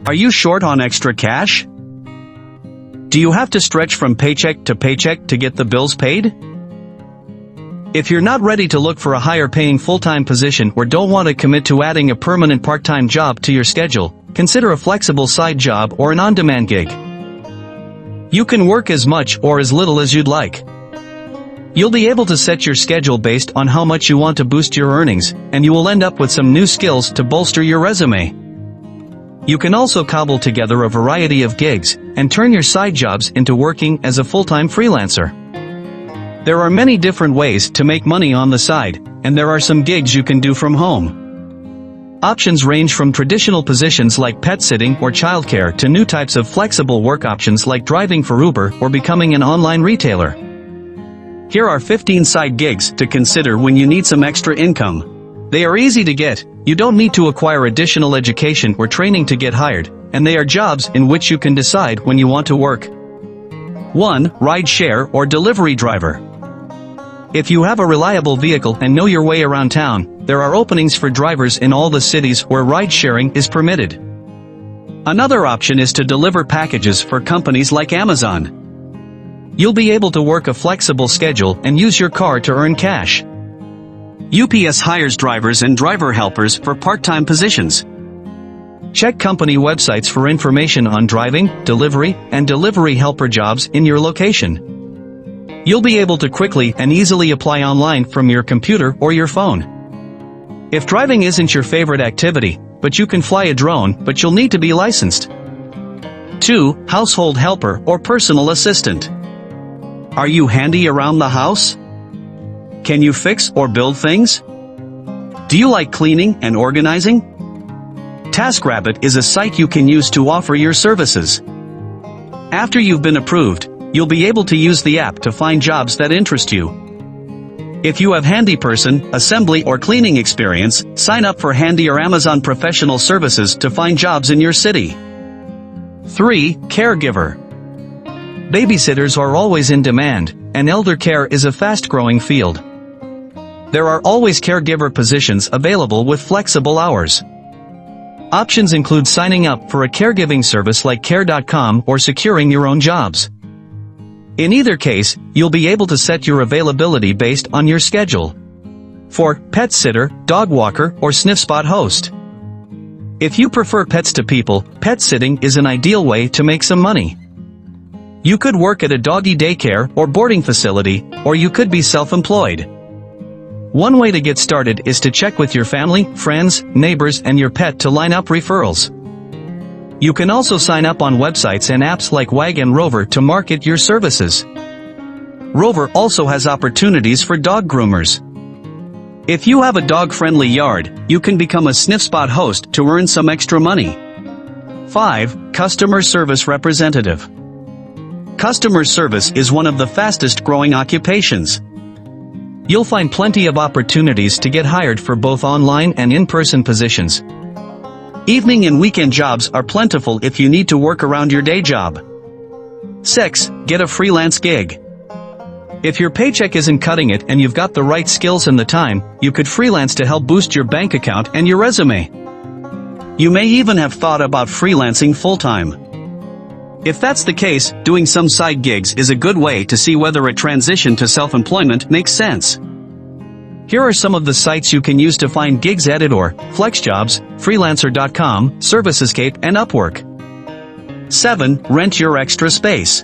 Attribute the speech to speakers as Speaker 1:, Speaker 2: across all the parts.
Speaker 1: Are you short on extra cash? Do you have to stretch from paycheck to paycheck to get the bills paid? If you're not ready to look for a higher-paying full-time position or don't want to commit to adding a permanent part-time job to your schedule, consider a flexible side job or an on-demand gig. You can work as much or as little as you'd like. You'll be able to set your schedule based on how much you want to boost your earnings, and you will end up with some new skills to bolster your resume. You can also cobble together a variety of gigs and turn your side jobs into working as a full-time freelancer. There are many different ways to make money on the side, and there are some gigs you can do from home. Options range from traditional positions like pet sitting or childcare to new types of flexible work options like driving for Uber or becoming an online retailer. Here are 15 side gigs to consider when you need some extra income. They are easy to get, you don't need to acquire additional education or training to get hired, and they are jobs in which you can decide when you want to work. 1. Ride share or delivery driver. If you have a reliable vehicle and know your way around town, there are openings for drivers in all the cities where ride-sharing is permitted. Another option is to deliver packages for companies like Amazon. You'll be able to work a flexible schedule and use your car to earn cash. UPS hires drivers and driver helpers for part-time positions. Check company websites for information on driving, delivery, and delivery helper jobs in your location. You'll be able to quickly and easily apply online from your computer or your phone. If driving isn't your favorite activity, but you can fly a drone, but you'll need to be licensed. 2. Household helper or personal assistant. Are you handy around the house? Can you fix or build things? Do you like cleaning and organizing? TaskRabbit is a site you can use to offer your services. After you've been approved, you'll be able to use the app to find jobs that interest you. If you have handyperson, assembly or cleaning experience, sign up for Handy or Amazon Professional Services to find jobs in your city. 3. Caregiver. Babysitters are always in demand, and elder care is a fast-growing field. There are always caregiver positions available with flexible hours. Options include signing up for a caregiving service like Care.com or securing your own jobs. In either case, you'll be able to set your availability based on your schedule. For pet sitter, dog walker, or sniff spot host. If you prefer pets to people, pet sitting is an ideal way to make some money. You could work at a doggy daycare or boarding facility, or you could be self-employed. One way to get started is to check with your family, friends, neighbors, and your pet to line up referrals. You can also sign up on websites and apps like Wag and Rover to market your services. Rover also has opportunities for dog groomers. If you have a dog-friendly yard, you can become a sniff spot host to earn some extra money. 5. Customer service representative. Customer service is one of the fastest-growing occupations. You'll find plenty of opportunities to get hired for both online and in-person positions. Evening and weekend jobs are plentiful if you need to work around your day job. 6. Get a freelance gig. If your paycheck isn't cutting it and you've got the right skills and the time, you could freelance to help boost your bank account and your resume. You may even have thought about freelancing full-time. If that's the case, doing some side gigs is a good way to see whether a transition to self-employment makes sense. Here are some of the sites you can use to find gigs: Editor, FlexJobs, Freelancer.com, ServicesCape, and Upwork. 7. Rent your extra space.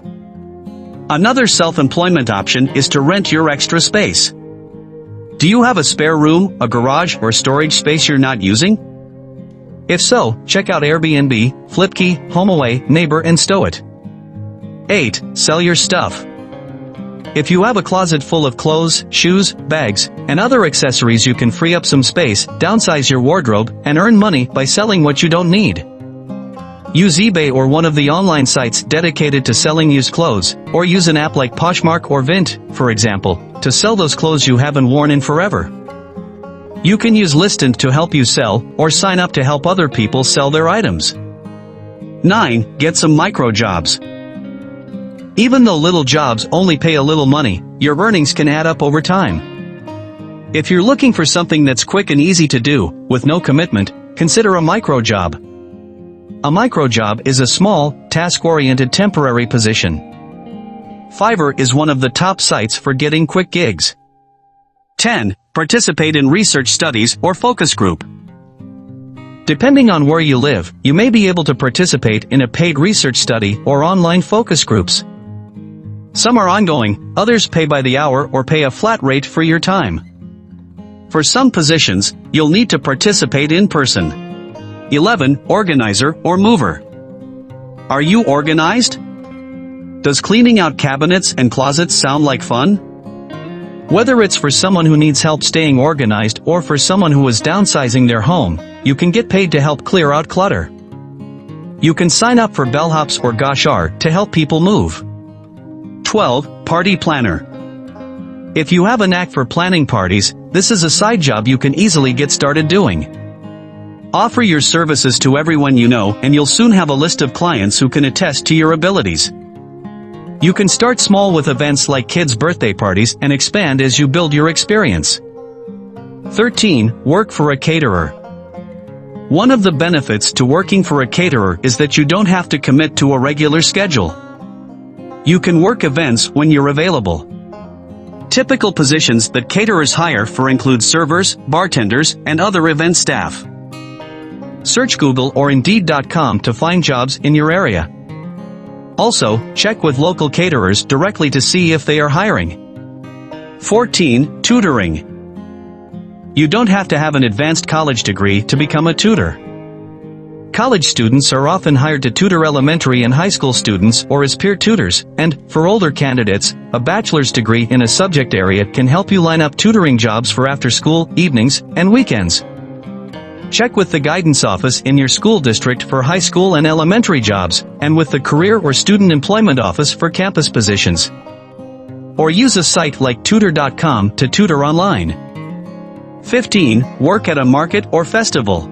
Speaker 1: Another self-employment option is to rent your extra space. Do you have a spare room, a garage, or storage space you're not using? If so, check out Airbnb, Flipkey, HomeAway, Neighbor, and Stowit. 8. Sell your stuff. If you have a closet full of clothes, shoes, bags, and other accessories, you can free up some space, downsize your wardrobe, and earn money by selling what you don't need. Use eBay or one of the online sites dedicated to selling used clothes, or use an app like Poshmark or Vint, for example, to sell those clothes you haven't worn in forever. You can use Listant to help you sell, or sign up to help other people sell their items. 9. Get some micro jobs. Even though little jobs only pay a little money, your earnings can add up over time. If you're looking for something that's quick and easy to do, with no commitment, consider a micro job. A microjob is a small, task-oriented temporary position. Fiverr is one of the top sites for getting quick gigs. 10. Participate in research studies or focus group. Depending on where you live, you may be able to participate in a paid research study or online focus groups. Some are ongoing, others pay by the hour or pay a flat rate for your time. For some positions, you'll need to participate in person. 11. Organizer or mover. Are you organized? Does cleaning out cabinets and closets sound like fun? Whether it's for someone who needs help staying organized or for someone who is downsizing their home, you can get paid to help clear out clutter. You can sign up for bellhops or gaucheurs to help people move. 12. Party planner. If you have a knack for planning parties, this is a side job you can easily get started doing. Offer your services to everyone you know and you'll soon have a list of clients who can attest to your abilities. You can start small with events like kids' birthday parties and expand as you build your experience. 13. Work for a caterer. One of the benefits to working for a caterer is that you don't have to commit to a regular schedule. You can work events when you're available. Typical positions that caterers hire for include servers, bartenders, and other event staff. Search Google or Indeed.com to find jobs in your area. Also, check with local caterers directly to see if they are hiring. 14. Tutoring. You don't have to have an advanced college degree to become a tutor. College students are often hired to tutor elementary and high school students or as peer tutors, and, for older candidates, a bachelor's degree in a subject area can help you line up tutoring jobs for after-school, evenings, and weekends. Check with the guidance office in your school district for high school and elementary jobs, and with the career or student employment office for campus positions. Or use a site like tutor.com to tutor online. 15. Work at a market or festival.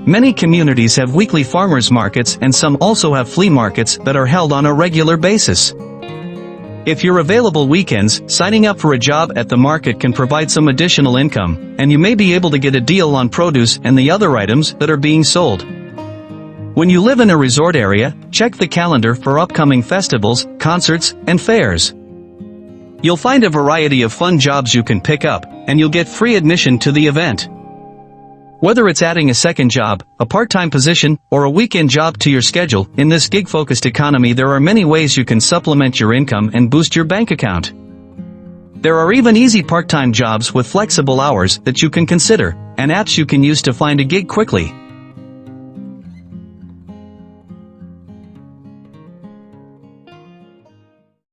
Speaker 1: Many communities have weekly farmers markets and some also have flea markets that are held on a regular basis. If you're available weekends, signing up for a job at the market can provide some additional income, and you may be able to get a deal on produce and the other items that are being sold. When you live in a resort area, check the calendar for upcoming festivals, concerts, and fairs. You'll find a variety of fun jobs you can pick up, and you'll get free admission to the event. Whether it's adding a second job, a part-time position, or a weekend job to your schedule, in this gig-focused economy there are many ways you can supplement your income and boost your bank account. There are even easy part-time jobs with flexible hours that you can consider, and apps you can use to find a gig quickly.